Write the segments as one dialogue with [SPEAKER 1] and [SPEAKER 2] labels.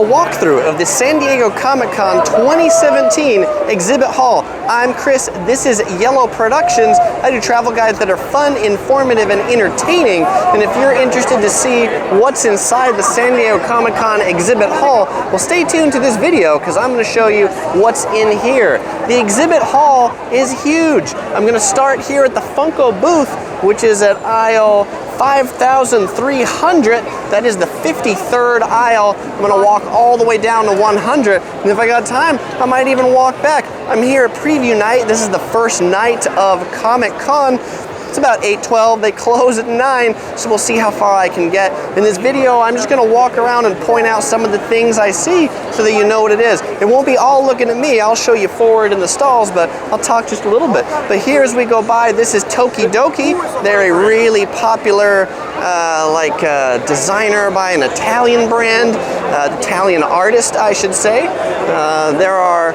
[SPEAKER 1] a walkthrough of the San Diego Comic-Con 2017 exhibit hall. I'm Chris, this is Yellow Productions. I do travel guides that are fun, informative, and entertaining. And if you're interested to see what's inside the San Diego Comic-Con exhibit hall, well, stay tuned to this video because I'm going to show you what's in here. The exhibit hall is huge. I'm going to start here at the Funko Booth, which is at aisle 5,300. That is the 53rd aisle. I'm gonna walk all the way down to 100, and if I got time, I might even walk back. I'm here at preview night. This is the first night of Comic-Con. It's about 8:12, they close at 9, so we'll see how far I can get. In this video, I'm just gonna walk around and point out some of the things I see so that you know what it is. It won't be all looking at me, I'll show you forward in the stalls, but I'll talk just a little bit. But here as we go by, this is Tokidoki. They're a really popular designer by an Italian brand, Italian artist, I should say. There are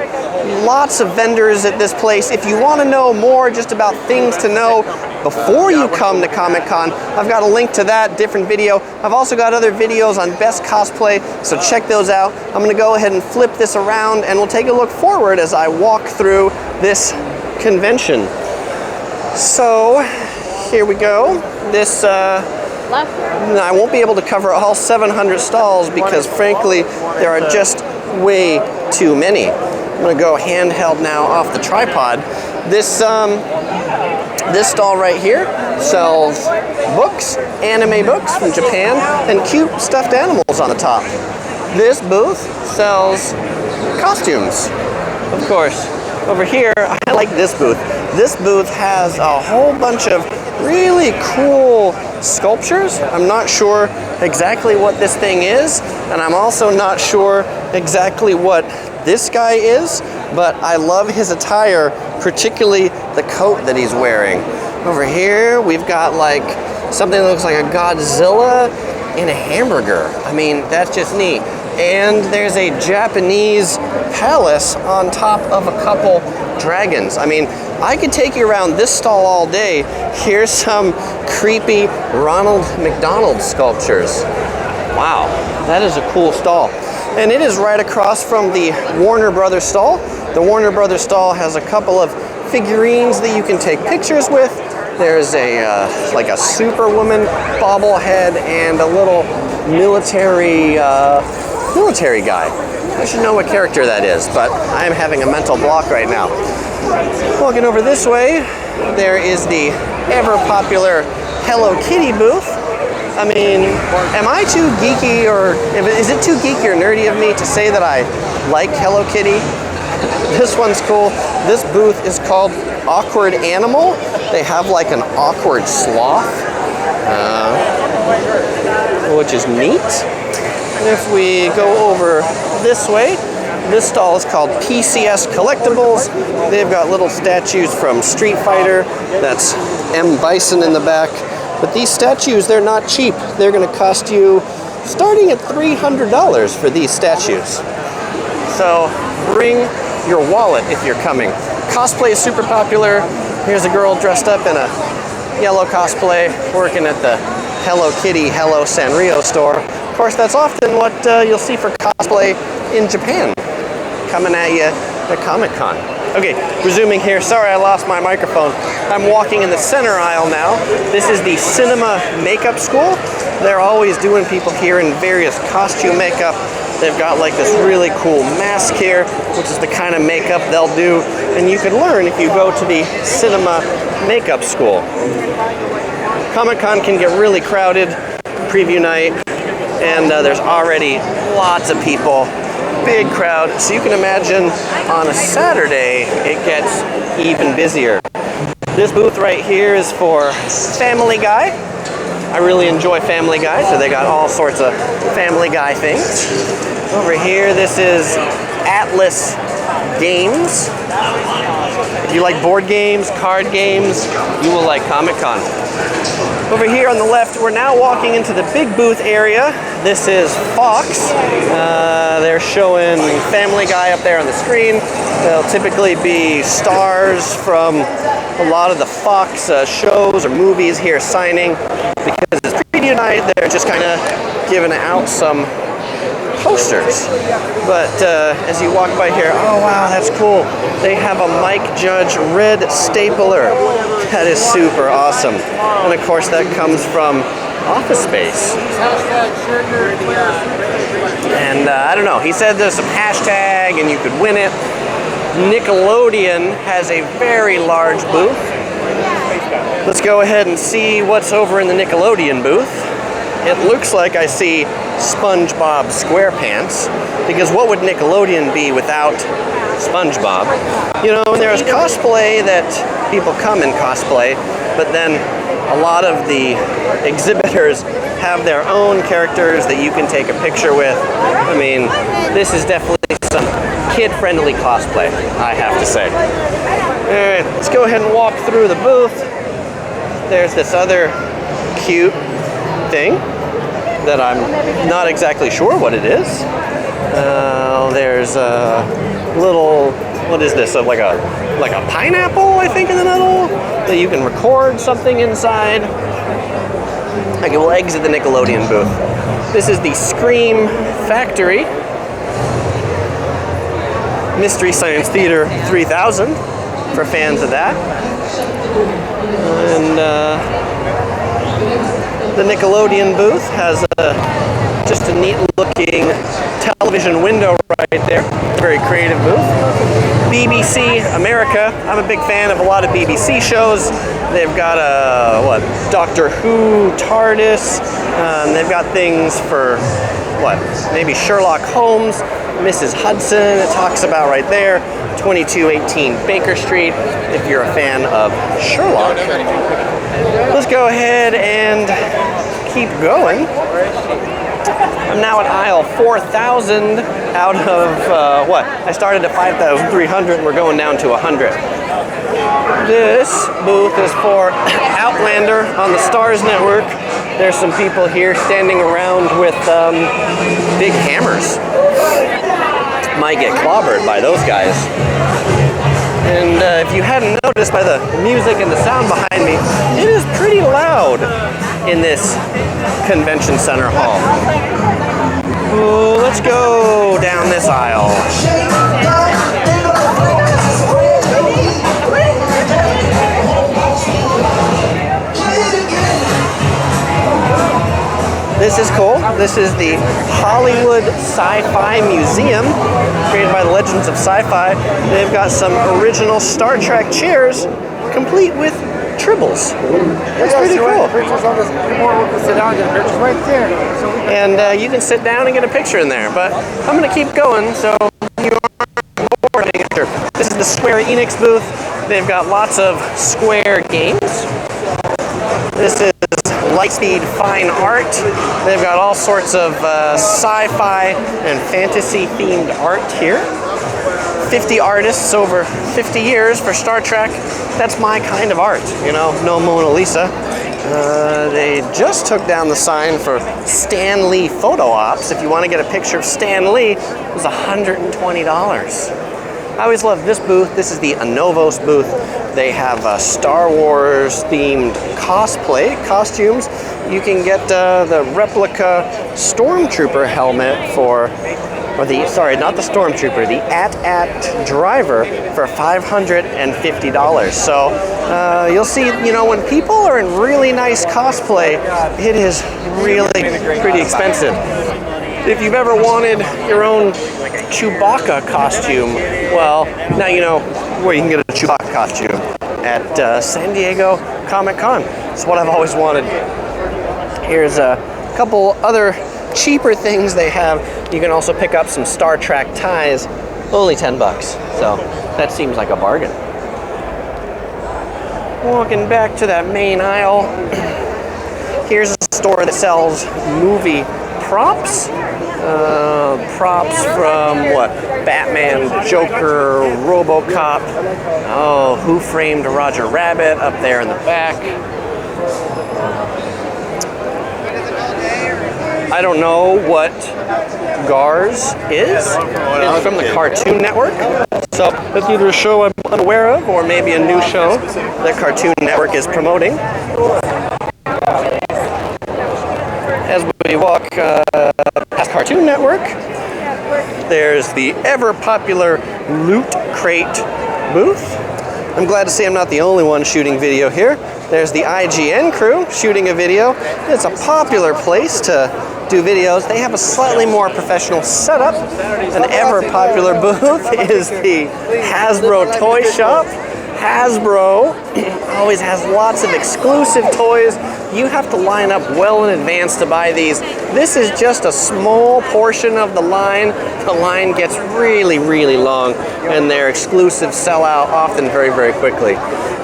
[SPEAKER 1] lots of vendors at this place. If you want to know more just about things to know before you come to Comic-Con, I've got a link to that, different video. I've also got other videos on best cosplay, so check those out. I'm going to go ahead and flip this around and we'll take a look forward as I walk through this convention. So, here we go. This, I won't be able to cover all 700 stalls because frankly, there are just way too many. I'm gonna go handheld now off the tripod. This stall right here sells books, anime books from Japan, and cute stuffed animals on the top. This booth sells costumes, of course. Over here, I like this booth. This booth has a whole bunch of really cool sculptures. I'm not sure exactly what this thing is, and I'm also not sure exactly what this guy is, but I love his attire, particularly the coat that he's wearing. Over here, we've got like something that looks like a Godzilla in a hamburger. I mean, that's just neat. And there's a Japanese palace on top of a couple dragons. I mean, I could take you around this stall all day. Here's some creepy Ronald McDonald sculptures. Wow, that is a cool stall. And it is right across from the Warner Brothers stall. The Warner Brothers stall has a couple of figurines that you can take pictures with. There's a like a Superwoman bobblehead and a little military guy. I should know what character that is, but I am having a mental block right now. Walking over this way, there is the ever-popular Hello Kitty booth. I mean, am I too geeky, or is it too geeky or nerdy of me to say that I like Hello Kitty? This one's cool. This booth is called Awkward Animal. They have like an awkward sloth, which is neat. If we go over this way, this stall is called Pcs Collectibles. They've got little statues from Street Fighter. That's M. Bison in the back. But these statues, they're not cheap. They're going to cost you starting at $300 for these statues. So bring your wallet if you're coming. Cosplay is super popular. Here's a girl dressed up in a yellow cosplay working at the Hello Kitty Hello Sanrio store. Of course, that's often what you'll see for cosplay in Japan, coming at you at Comic-Con. Okay, resuming here. Sorry, I lost my microphone. I'm walking in the center aisle now. This is the Cinema Makeup School. They're always doing people here in various costume makeup. They've got like this really cool mask here, which is the kind of makeup they'll do, and you can learn if you go to the Cinema Makeup School. Comic-Con can get really crowded, preview night, and there's already lots of people, big crowd. So you can imagine on a Saturday, it gets even busier. This booth right here is for Family Guy. I really enjoy Family Guy, so they got all sorts of Family Guy things. Over here, this is Atlas Games. If you like board games, card games, you will like Comic-Con. Over here on the left, we're now walking into the big booth area. This is Fox. They're showing Family Guy up there on the screen. They'll typically be stars from a lot of the Fox shows or movies here signing. Because it's preview night, they're just kind of giving out some posters. But as you walk by here, oh wow, that's cool. They have a Mike Judge red stapler. That is super awesome. And of course that comes from Office Space. And I don't know, he said there's some hashtag and you could win it. Nickelodeon has a very large booth. Let's go ahead and see what's over in the Nickelodeon booth. It looks like I see SpongeBob SquarePants, because what would Nickelodeon be without SpongeBob? You know, and there's cosplay that people come in cosplay, but then a lot of the exhibitors have their own characters that you can take a picture with. I mean, this is definitely some kid-friendly cosplay, I have to say. Alright, let's go ahead and walk through the booth. There's this other cute thing that I'm not exactly sure what it is. There's a little, what is this? Like a pineapple, I think, in the middle that you can record something inside. Okay, we'll exit the Nickelodeon booth. This is the Scream Factory Mystery Science Theater 3000 for fans of that. And the Nickelodeon booth has just a neat looking television window right there. Very creative booth. BBC America. I'm a big fan of a lot of BBC shows. They've got Doctor Who, TARDIS. They've got things for maybe Sherlock Holmes, Mrs. Hudson. It talks about right there. 2218 Baker Street, if you're a fan of Sherlock. Let's go ahead and keep going. I'm now at aisle 4,000 out of, I started at 5,300 and we're going down to 100. This booth is for Outlander on the Stars Network. There's some people here standing around with big hammers. Might get clobbered by those guys. And if you hadn't noticed by the music and the sound behind me, it is pretty loud in this convention center hall. Ooh, let's go down this aisle. This is cool. This is the Hollywood Sci-Fi Museum, created by the Legends of Sci-Fi. They've got some original Star Trek chairs, complete with tribbles. That's pretty cool. And you can sit down and get a picture in there. But I'm going to keep going, so you aren't bored. This is the Square Enix booth. They've got lots of Square games. This is Lightspeed Fine Art. They've got all sorts of sci-fi and fantasy-themed art here. 50 artists over 50 years for Star Trek. That's my kind of art, you know, no Mona Lisa. They just took down the sign for Stan Lee photo ops. If you want to get a picture of Stan Lee, it was $120. I always love this booth. This is the Anovos booth. They have Star Wars themed cosplay costumes. You can get the replica Stormtrooper helmet not the Stormtrooper, the AT-AT driver for $550. So you'll see, you know, when people are in really nice cosplay, it is really pretty expensive. If you've ever wanted your own Chewbacca costume, well, now you know where you can get a Chewbacca costume at San Diego Comic-Con. It's what I've always wanted. Here's a couple other cheaper things they have. You can also pick up some Star Trek ties, only $10. So that seems like a bargain. Walking back to that main aisle, here's a store that sells movie props. Props from Batman, Joker, RoboCop. Oh, Who Framed Roger Rabbit up there in the back. I don't know what GARS is. It's from the Cartoon Network. So it's either a show I'm unaware of or maybe a new show that Cartoon Network is promoting. As we walk past Cartoon Network. There's the ever-popular Loot Crate booth. I'm glad to see I'm not the only one shooting video here. There's the IGN crew shooting a video. It's a popular place to do videos. They have a slightly more professional setup. An ever-popular booth is the Hasbro Toy Shop. Hasbro always has lots of exclusive toys. You have to line up well in advance to buy these. This is just a small portion of the line. The line gets really, really long, and their exclusives sell out often very, very quickly.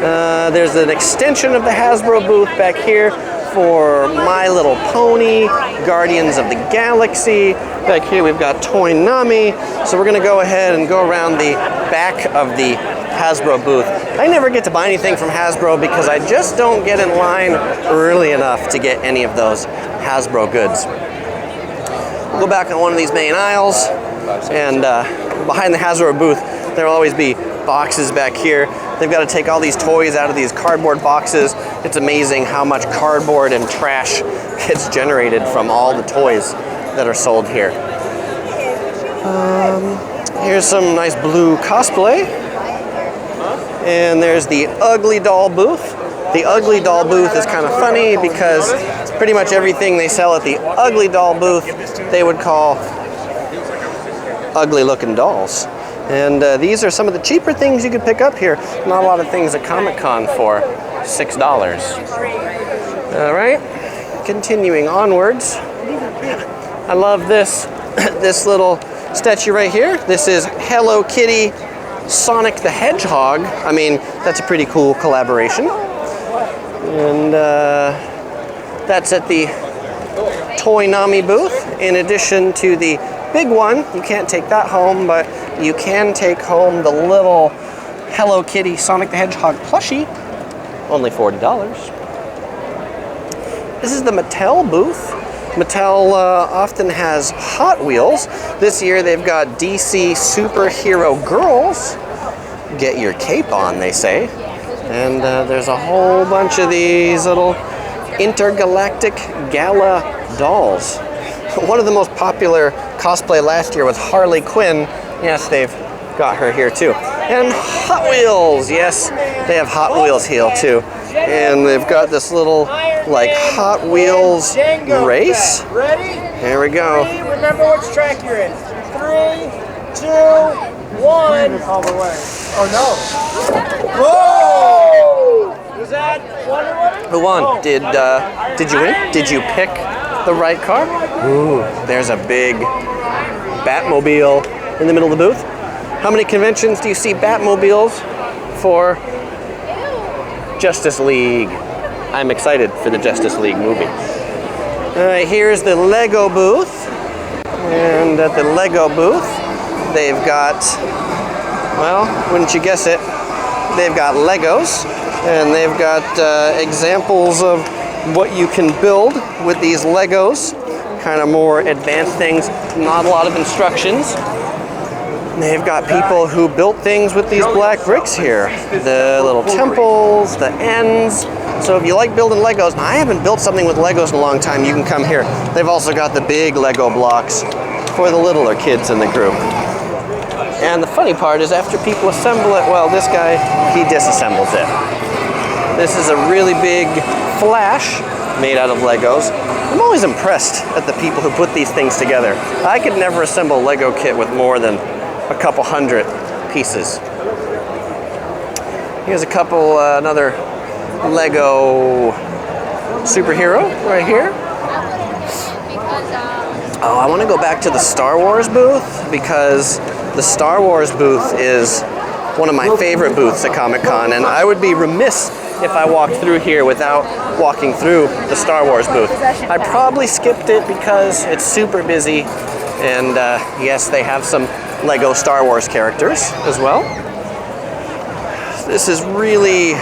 [SPEAKER 1] There's an extension of the Hasbro booth back here for My Little Pony, Guardians of the Galaxy. Back here we've got Toynami. So we're gonna go ahead and go around the back of the Hasbro booth. I never get to buy anything from Hasbro because I just don't get in line early enough to get any of those Hasbro goods. We'll go back on one of these main aisles, and behind the Hasbro booth there will always be boxes back here. They've got to take all these toys out of these cardboard boxes. It's amazing how much cardboard and trash gets generated from all the toys that are sold here. Here's some nice blue cosplay. And there's the Ugly Doll booth. The Ugly Doll booth is kind of funny because pretty much everything they sell at the Ugly Doll booth they would call ugly looking dolls. And these are some of the cheaper things you could pick up here. Not a lot of things at Comic-Con for $6. All right, continuing onwards. I love this, this little statue right here. This is Hello Kitty Sonic the Hedgehog. I mean, that's a pretty cool collaboration. And that's at the Toynami booth. In addition to the big one, you can't take that home, but you can take home the little Hello Kitty Sonic the Hedgehog plushie. Only $40. This is the Mattel booth. Mattel often has Hot Wheels. This year they've got DC Superhero Girls. Get your cape on, they say. And there's a whole bunch of these little intergalactic gala dolls. One of the most popular cosplay last year was Harley Quinn. Yes, they've got her here too. And Hot Wheels, yes, they have Hot Wheels here too. And they've got this little like Hot Wheels race.
[SPEAKER 2] Ready?
[SPEAKER 1] Here we go.
[SPEAKER 2] Remember which track you're in. 3, 2, 1. All the way. Oh no. Whoa! Was that one?
[SPEAKER 1] Who won? Did you win? Did you pick the right car? Ooh, there's a big Batmobile in the middle of the booth. How many conventions do you see Batmobiles for? Justice League. I'm excited for the Justice League movie. Here's the Lego booth. And at the Lego booth, they've got, well, wouldn't you guess it, they've got Legos. And they've got examples of what you can build with these Legos. Kind of more advanced things, not a lot of instructions. They've got people who built things with these black bricks here. The little temples, the ends. So if you like building Legos, I haven't built something with Legos in a long time, you can come here. They've also got the big Lego blocks for the littler kids in the group. And the funny part is after people assemble it, well, this guy, he disassembles it. This is a really big Flash made out of Legos. I'm always impressed at the people who put these things together. I could never assemble a Lego kit with more than a couple hundred pieces. Here's a couple, another Lego superhero right here. Oh, I want to go back to the Star Wars booth because the Star Wars booth is one of my favorite booths at Comic-Con, and I would be remiss if I walked through here without walking through the Star Wars booth. I probably skipped it because it's super busy, and yes, they have some Lego Star Wars characters as well. This is really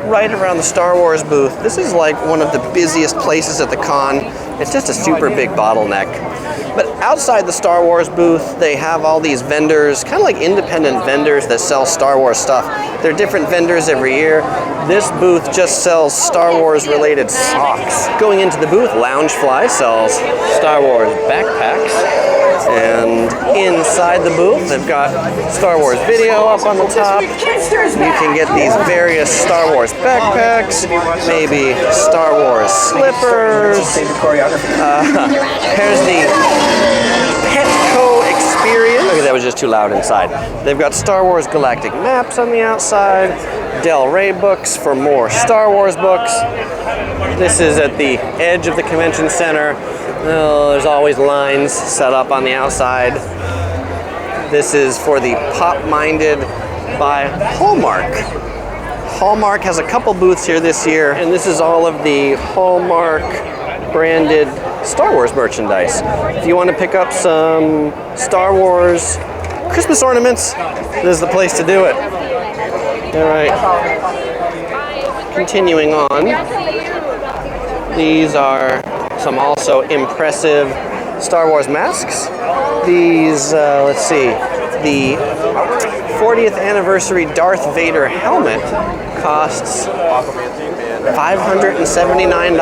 [SPEAKER 1] right around the Star Wars booth. This is like one of the busiest places at the con. It's just a super big bottleneck. But outside the Star Wars booth, they have all these vendors, kind of like independent vendors that sell Star Wars stuff. They're different vendors every year. This booth just sells Star Wars related socks. Going into the booth, Loungefly sells Star Wars backpacks. And inside the booth, they've got Star Wars video up on the top. You can get these various Star Wars backpacks, maybe Star Wars slippers. Here's the Petco experience. Okay, that was just too loud inside. They've got Star Wars galactic maps on the outside. Del Rey books for more Star Wars books. This is at the edge of the convention center. Oh, there's always lines set up on the outside. This is for the Pop Minded by Hallmark. Hallmark has a couple booths here this year, and this is all of the Hallmark branded Star Wars merchandise. If you want to pick up some Star Wars Christmas ornaments, this is the place to do it. All right. Continuing on, these are some also impressive Star Wars masks. These, let's see, the 40th anniversary Darth Vader helmet costs $579.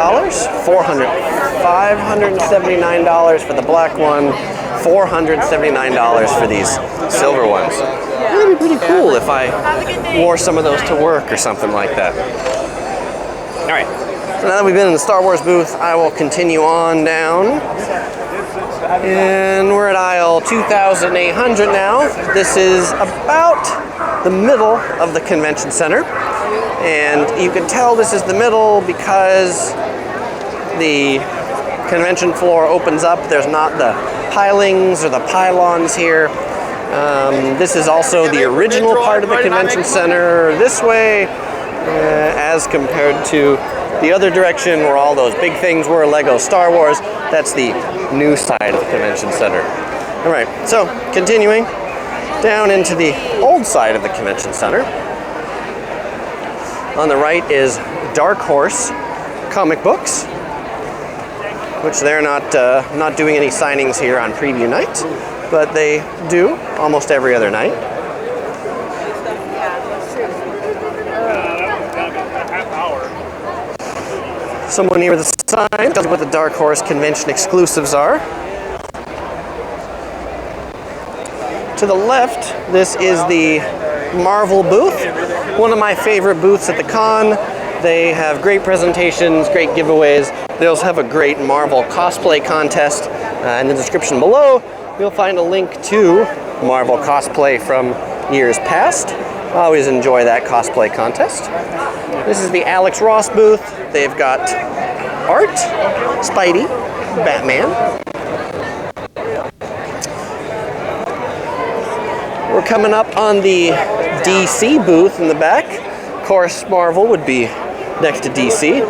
[SPEAKER 1] $579 for the black one, $479 for these silver ones. It'd be pretty cool if I wore some of those to work or something like that. All right. So now that we've been in the Star Wars booth, I will continue on down. And we're at aisle 2,800 now. This is about the middle of the convention center. And you can tell this is the middle because the convention floor opens up. There's not the pilings or the pylons here. This is also the original part of the convention center this way, as compared to the other direction where all those big things were, Lego Star Wars. That's the new side of the convention center. All right, so continuing down into the old side of the convention center. On the right is Dark Horse comic books, which they're not doing any signings here on preview night, but they do almost every other night. Someone near the sign tells what the Dark Horse convention exclusives are. To the left, this is the Marvel booth, one of my favorite booths at the con. They have great presentations, great giveaways. They also have a great Marvel cosplay contest. In the description below, you'll find a link to Marvel cosplay from years past. I always enjoy that cosplay contest. This is the Alex Ross booth. They've got art, Spidey, Batman. We're coming up on the DC booth in the back. Of course, Marvel would be next to DC.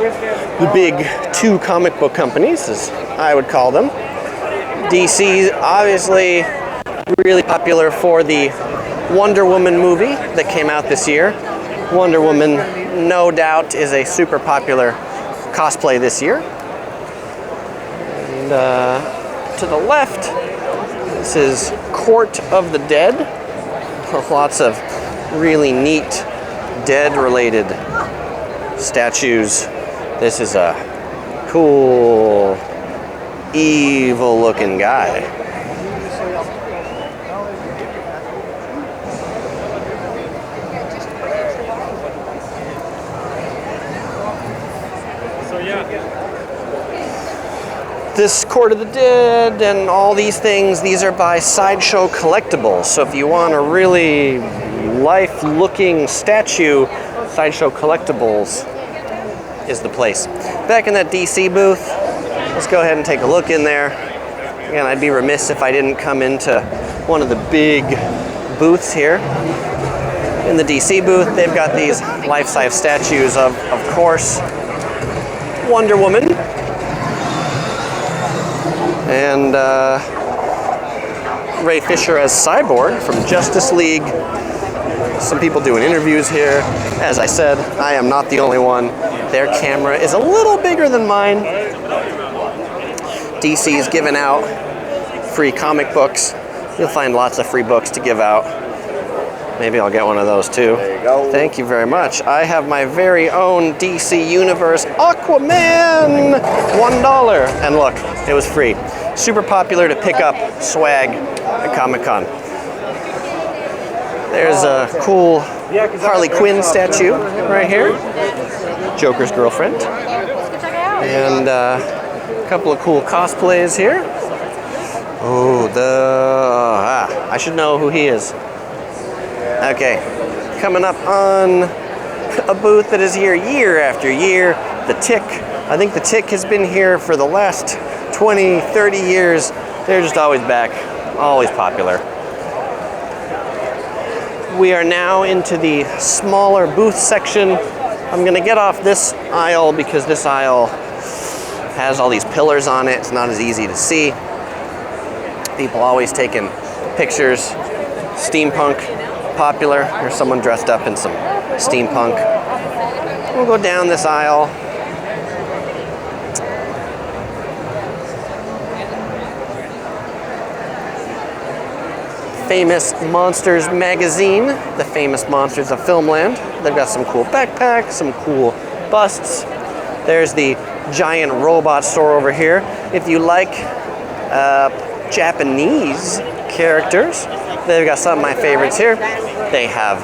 [SPEAKER 1] The big two comic book companies, as I would call them. DC, obviously, really popular for the Wonder Woman movie that came out this year. Wonder Woman, no doubt, is a super popular cosplay this year. And to the left, this is Court of the Dead. Lots of really neat dead-related statues. This is a cool, evil-looking guy. This Court of the Dead and all these things, these are by Sideshow Collectibles. So if you want a really life-looking statue, Sideshow Collectibles is the place. Back in that DC booth, let's go ahead and take a look in there. Again, I'd be remiss if I didn't come into one of the big booths here. In the DC booth, they've got these life-size statues of course, Wonder Woman. And Ray Fisher as Cyborg from Justice League. Some people doing interviews here. As I said, I am not the only one. Their camera is a little bigger than mine. DC's giving out free comic books. You'll find lots of free books to give out. Maybe I'll get one of those too.
[SPEAKER 2] There you go.
[SPEAKER 1] Thank you very much. I have my very own DC Universe Aquaman, $1. And look, it was free. Super popular to pick up swag at Comic-Con. There's a cool Harley Quinn statue right here. Joker's girlfriend. And a couple of cool cosplays here. Oh, I should know who he is. Okay, coming up on a booth that is here year after year, the Tick. I think the Tick has been here for the last 20, 30 years. They're just always back, always popular. We are now into the smaller booth section. I'm gonna get off this aisle because this aisle has all these pillars on it. It's not as easy to see. People always taking pictures. Steampunk, popular. There's someone dressed up in some steampunk. We'll go down this aisle. Famous Monsters magazine, the famous monsters of Filmland. They've got some cool backpacks, some cool busts. There's the giant robot store over here. If you like Japanese characters, they've got some of my favorites here. They have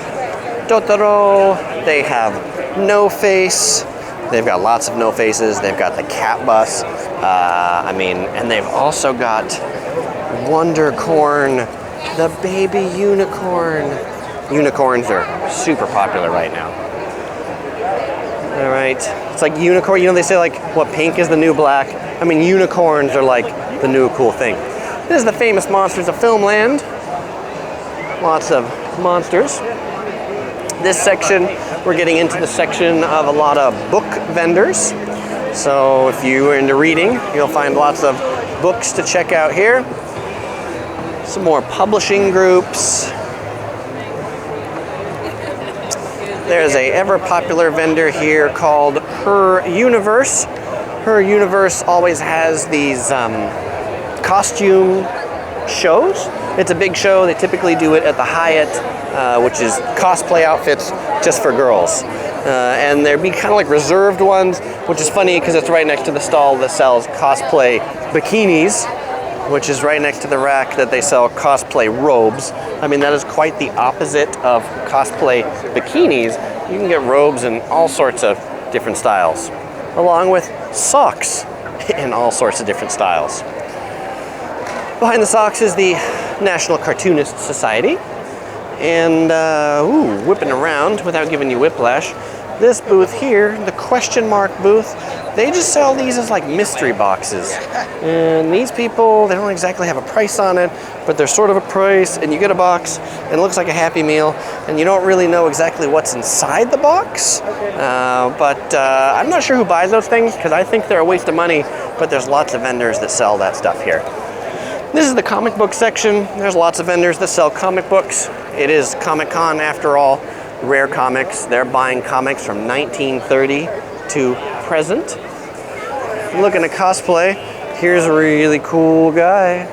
[SPEAKER 1] Totoro, they have No Face, they've got lots of No Faces, they've got the Cat Bus, and they've also got Wondercorn, the baby unicorn. Unicorns are super popular right now. All right, it's like unicorn, they say like, what, pink is the new black? I mean, unicorns are like the new cool thing. This is the famous monsters of Filmland. Lots of monsters. This section, we're getting into the section of a lot of book vendors. So if you are into reading, you'll find lots of books to check out here. Some more publishing groups. There's a ever popular vendor here called Her Universe. Her Universe always has these costume shows. It's a big show. They typically do it at the Hyatt, which is cosplay outfits just for girls. And there'd be kind of like reserved ones, which is funny because it's right next to the stall that sells cosplay bikinis, which is right next to the rack that they sell cosplay robes. I mean, that is quite the opposite of cosplay bikinis. You can get robes in all sorts of different styles, along with socks in all sorts of different styles. Behind the socks is the National Cartoonist Society. And, whipping around without giving you whiplash, this booth here, the question mark booth, they just sell these as like mystery boxes. And these people, they don't exactly have a price on it, but they're sort of a price, and you get a box, and it looks like a Happy Meal, and you don't really know exactly what's inside the box. But I'm not sure who buys those things, because I think they're a waste of money, but there's lots of vendors that sell that stuff here. This is the comic book section. There's lots of vendors that sell comic books. It is Comic-Con after all. Rare Comics. They're buying comics from 1930 to present. Looking at cosplay, here's a really cool guy.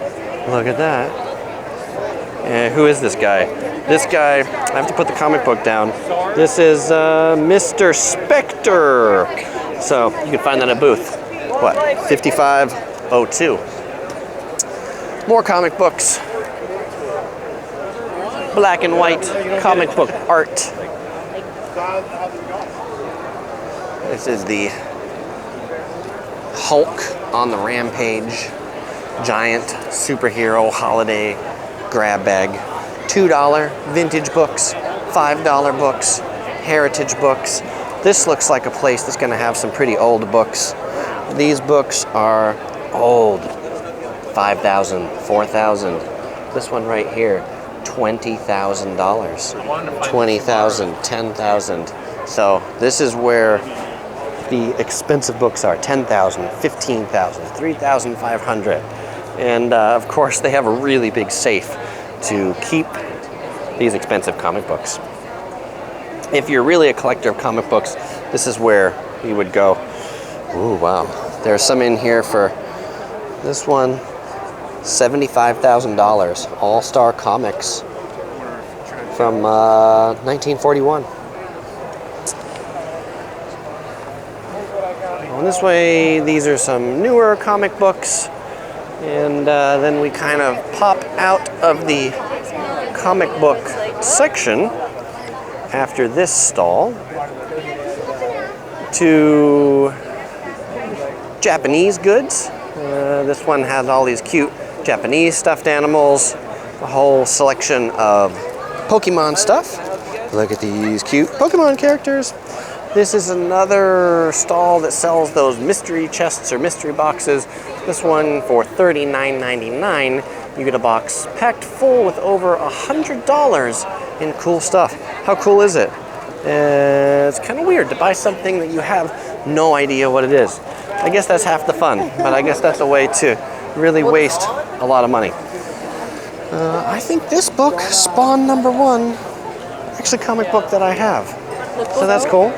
[SPEAKER 1] Look at that. Who is this guy? This guy, I have to put the comic book down. This is Mr. Spectre. So you can find that at booth, 5502. More comic books. Black and white comic book art. This is the Hulk on the Rampage. Giant superhero holiday grab bag. $2 vintage books, $5 books, heritage books. This looks like a place that's going to have some pretty old books. These books are old. 5,000, 4,000. This one right here, $20,000. 20,000, 10,000. So this is where the expensive books are. 10,000, 15,000, 3,500. And of course they have a really big safe to keep these expensive comic books. If you're really a collector of comic books, this is where you would go. Ooh, wow. There's some in here for This one, $75,000. All-Star Comics from 1941. On this way, these are some newer comic books. And then we kind of pop out of the comic book section after this stall to Japanese goods. This one has all these cute Japanese stuffed animals, a whole selection of Pokemon stuff. Look at these cute Pokemon characters. This is another stall that sells those mystery chests or mystery boxes. This one for $39.99. You get a box packed full with over $100 in cool stuff. How cool is it? It's kind of weird to buy something that you have no idea what it is. I guess that's half the fun, but I guess that's a way to really waste a lot of money. I think this book, Spawn #1, actually a comic book that I have. So that's cool.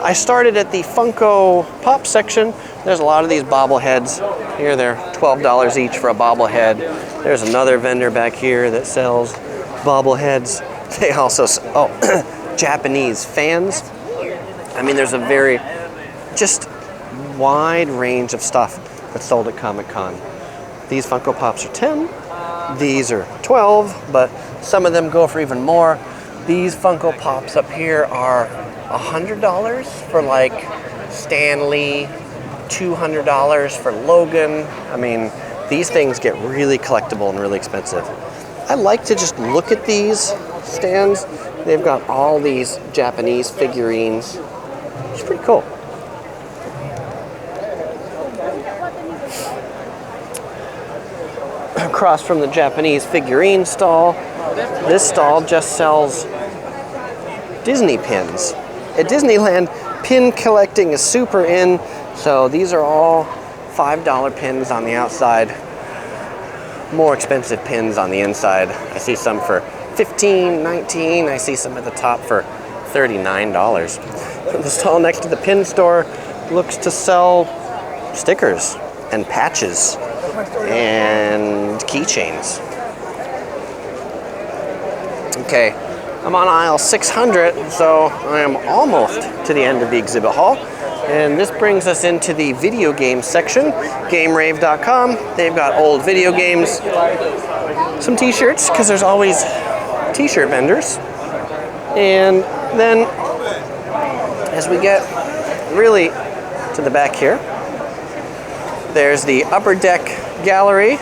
[SPEAKER 1] I started at the Funko Pop section. There's a lot of these bobbleheads. Here they're $12 each for a bobblehead. There's another vendor back here that sells bobbleheads. They also, Japanese fans. I mean, there's a very just wide range of stuff that's sold at Comic-Con. These Funko Pops are 10. These are 12, but some of them go for even more. These Funko Pops up here are $100 for like Stanley, $200 for Logan. I mean, these things get really collectible and really expensive. I like to just look at these stands. They've got all these Japanese figurines. It's pretty cool. Across from the Japanese figurine stall, this stall just sells Disney pins. At Disneyland, pin collecting is super in, so these are all $5 pins on the outside, more expensive pins on the inside. I see some for $15, $19, I see some at the top for $39. The stall next to the pin store looks to sell stickers and patches and keychains. Okay, I'm on aisle 600, so I am almost to the end of the exhibit hall. And this brings us into the video game section, GameRave.com. They've got old video games, some t-shirts, because there's always t-shirt vendors. And then, as we get really to the back here, there's the upper deck gallery,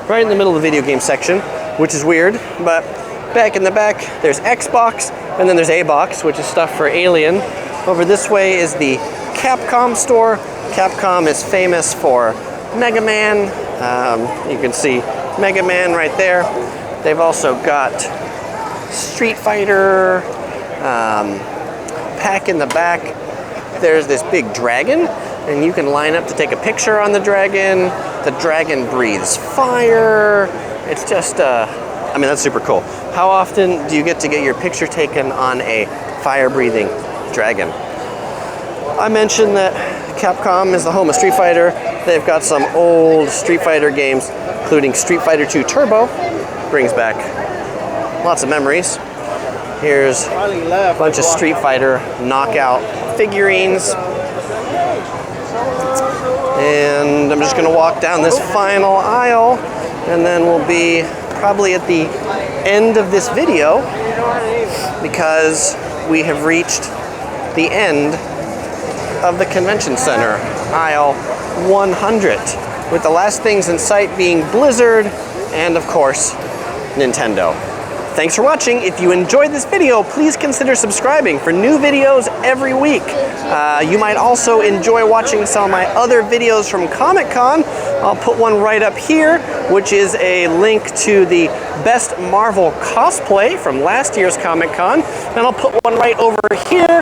[SPEAKER 1] right in the middle of the video game section, which is weird, but back in the back, there's Xbox, and then there's A-Box, which is stuff for Alien. Over this way is the Capcom store. Capcom is famous for Mega Man. You can see Mega Man right there. They've also got Street Fighter pack in the back. There's this big dragon, and you can line up to take a picture on the dragon. The dragon breathes fire. It's just, I mean, that's super cool. How often do you get to get your picture taken on a fire-breathing dragon? I mentioned that Capcom is the home of Street Fighter. They've got some old Street Fighter games, including Street Fighter 2 Turbo. Brings back lots of memories. Here's a bunch of Street Fighter knockout figurines. And I'm just gonna walk down this final aisle, and then we'll be probably at the end of this video because we have reached the end of the convention center, aisle 100, with the last things in sight being Blizzard and, of course, Nintendo. Thanks for watching. If you enjoyed this video, please consider subscribing for new videos every week. You might also enjoy watching some of my other videos from Comic-Con. I'll put one right up here, which is a link to the best Marvel cosplay from last year's Comic-Con. And I'll put one right over here,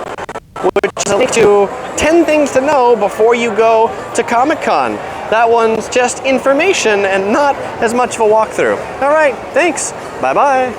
[SPEAKER 1] which is a link to 10 things to know before you go to Comic-Con. That one's just information and not as much of a walkthrough. All right, thanks. Bye-bye.